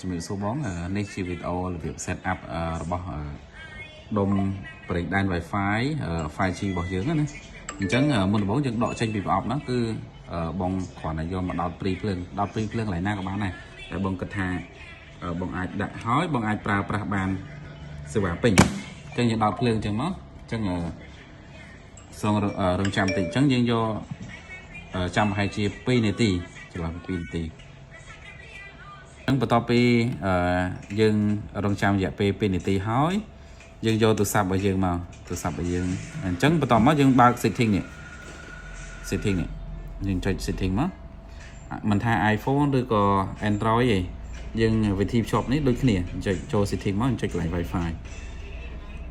ជំរាបសួរបងនេះជាវីដេអូរបៀប set up របស់ដុំប្រេងដែន Wi-Fi 5G របស់យើងណាអញ្ចឹងមុនដំបូងយើងដកចេញពីប្រអប់ហ្នឹងគឺបងគ្រាន់តែយកមកដោតព្រីភ្លើងកន្លែងណាក៏បានដែរតែបងគិតថាបងអាចដាក់ហើយបងអាចប្រើប្រាស់បានសេវាពេញអញ្ចឹងយើងដោតភ្លើងអញ្ចឹងមកអញ្ចឹងសងរងចាំតិចអញ្ចឹងយើងយកចាំប្រហែលជា2នាទីចន្លោះពី2នាទីបន្ទាប់ពីយើងរងចាំរយៈពេល2នាទីហើយយើងយកទូរស័ព្ទរបស់យើងមកអញ្ចឹងបន្ទាប់មកយើងបើក setting នេះយើងចុច setting មកមិនថា iPhone ឬក៏ Android ទេយើងវិធីភ្ជាប់នេះដូចគ្នាចុចចូល setting មកចុចកន្លែង Wi-Fi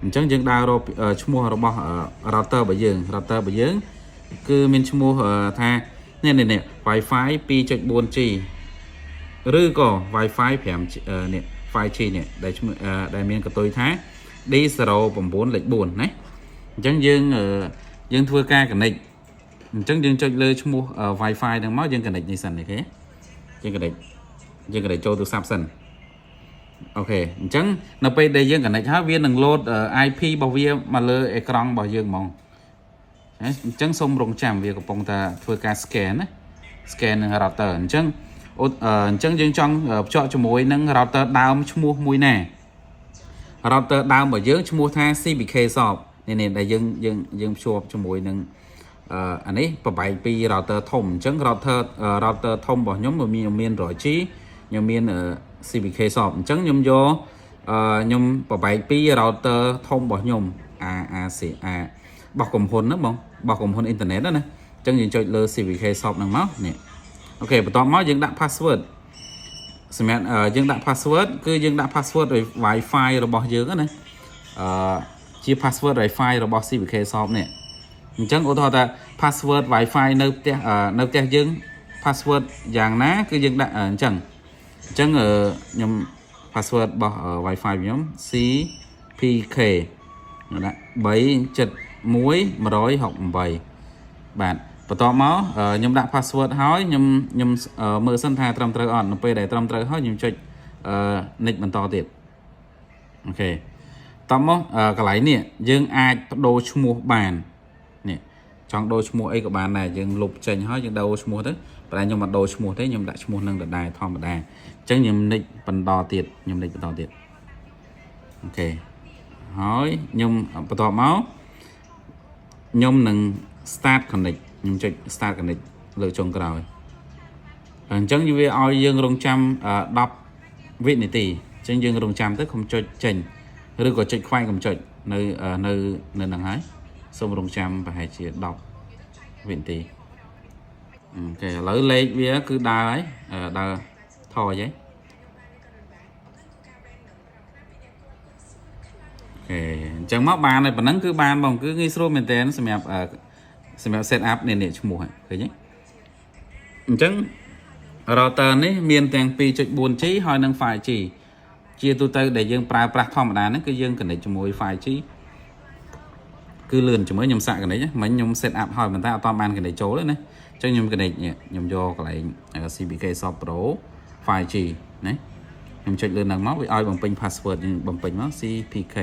អញ្ចឹងយើងដើររកឈ្មោះរបស់ router របស់យើងគឺមានឈ្មោះថានេះ Wi-Fi 2.4G ឬក៏ Wi-Fi 5 នេះ 5G នេះដែលមានកន្ទុយថា D09 លេខ 4 ណាអញ្ចឹងយើងធ្វើការ connect អញ្ចឹងយើងចុចលើឈ្មោះ Wi-Fi ហ្នឹងមកយើង connect នេះសិនអូខេយើង connect ចូលទូរស័ព្ទសិនអូខេអញ្ចឹងនៅពេលដែលយើង connect ហើយវានឹង load IP របស់វាមកលើអេក្រង់របស់យើងហ្មងអញ្ចឹងសូមរងចាំវាកំពុងតែធ្វើការ scan ណា scan នឹង router អញ្ចឹងយើងចង់ភ្ជាប់ជាមួយនឹង router ដើមឈ្មោះមួយណា router ដើមរបស់យើងឈ្មោះថា CBK Shop នេះដែលយើងភ្ជាប់ជាមួយនឹងអានេះប្របែកពី router ធំអញ្ចឹង router ធំរបស់ខ្ញុំមាន 100G ខ្ញុំមាន CBK Shop អញ្ចឹងខ្ញុំយកខ្ញុំប្របែកពី router ធំរបស់ខ្ញុំ ACA របស់ក្រុមហ៊ុនណាបងរបស់ក្រុមហ៊ុនអ៊ីនធឺណិតណាអញ្ចឹងយើងចុចលើ CBK Shop ហ្នឹងមកនេះអូខេបន្ទាប់មកយើងដាក់ password សម្រាប់យើងដាក់ password គឺយើងដាក់ password Wi-Fi របស់យើងណាជា password Wi-Fi របស់ CBK Shop នេះអញ្ចឹងឧទាហរណ៍ថា password Wi-Fi នៅផ្ទះយើង password យ៉ាងណាគឺយើងដាក់អញ្ចឹងខ្ញុំ password របស់ Wi-Fi ខ្ញុំ CPK ដាក់37168បាទបន្ទាប់មកខ្ញុំដាក់ password ហើយខ្ញុំមើលសិនថាត្រឹមត្រូវអត់នៅពេលដែលត្រឹមត្រូវហើយខ្ញុំចុចnext បន្តទៀតអូខេតោះមកកន្លែងនេះយើងអាចបដូរឈ្មោះបាននេះចង់ដូរឈ្មោះអីក៏បានដែរយើងលុបចេញហើយយើងដូរឈ្មោះទៅប៉ុន្តែខ្ញុំមិនដូរឈ្មោះទេខ្ញុំដាក់ឈ្មោះនឹងដដែលធម្មតាអញ្ចឹងខ្ញុំnext បន្តទៀតអូខេហើយខ្ញុំបន្ទាប់មកខ្ញុំនឹង start connect ខ្ញុំចុច start connect លើចុងក្រោយអញ្ចឹងវាឲ្យយើងរងចាំ10វិនាទីអញ្ចឹងយើងរងចាំទៅកុំចុចចេញឬក៏ចុចខ្វាយកុំចុចនៅហ្នឹងហើយសូមរងចាំប្រហែលជា10វិនាទីអូខេឥឡូវលេខវាគឺដើរហើយដើរថយហើយអូខេអញ្ចឹងមកបានហើយប៉ុណ្ណឹងគឺបានបងគឺងាយស្រួលមែនតើសម្រាប់ set up នេះឈ្មោះឃើញទេអញ្ចឹង router នេះមានទាំង 2.4G ហើយនិង 5G ជាទូទៅដែលយើងប្រើប្រាស់ធម្មតាហ្នឹងគឺយើង connect ជាមួយ 5G គឺលឿនជាមួយខ្ញុំសាក connect មិញខ្ញុំ set up ហើយប៉ុន្តែអត់តាមបាន connect ចូលទេណាអញ្ចឹងខ្ញុំ connect ខ្ញុំយកកន្លែង CBK Shop Pro 5G ណាខ្ញុំចុចលើហ្នឹងមកវាឲ្យបំពេញ password យើងបំពេញមក CPK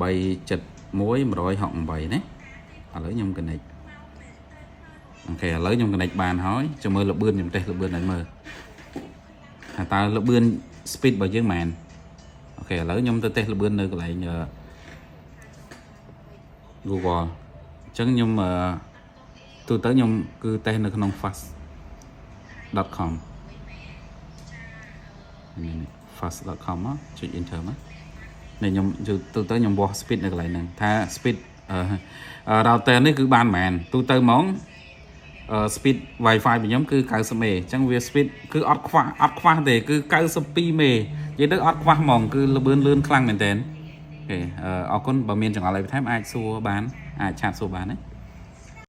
37168ណាឥឡូវខ្ញុំ connect អូខេឥឡូវខ្ញុំ connect បានហើយចាំមើលល្បឿនខ្ញុំតេស្តល្បឿនឲ្យមើលថាតើល្បឿន speed របស់យើងមែនអូខេឥឡូវខ្ញុំទៅតេស្តល្បឿននៅកន្លែងGoogle អញ្ចឹងខ្ញុំទូទៅខ្ញុំគឺតេស្តនៅក្នុង fast.com fast.com មកចុច enter មកនេះខ្ញុំទូទៅខ្ញុំវាស់ speed នៅកន្លែងហ្នឹងថា speed router នេះគឺបានមែនទូទៅហ្មងspeed Wi-Fi របស់ខ្ញុំគឺ90មេអញ្ចឹងវា speed គឺអត់ខ្វះទេគឺ92មេនិយាយទៅអត់ខ្វះហ្មងគឺល្បឿនលឿនខ្លាំងមែនតើអូខេអរគុណបើមានចង្អុលអីបន្ថែមអាចសួរបានអាចឆាតសួរបានណា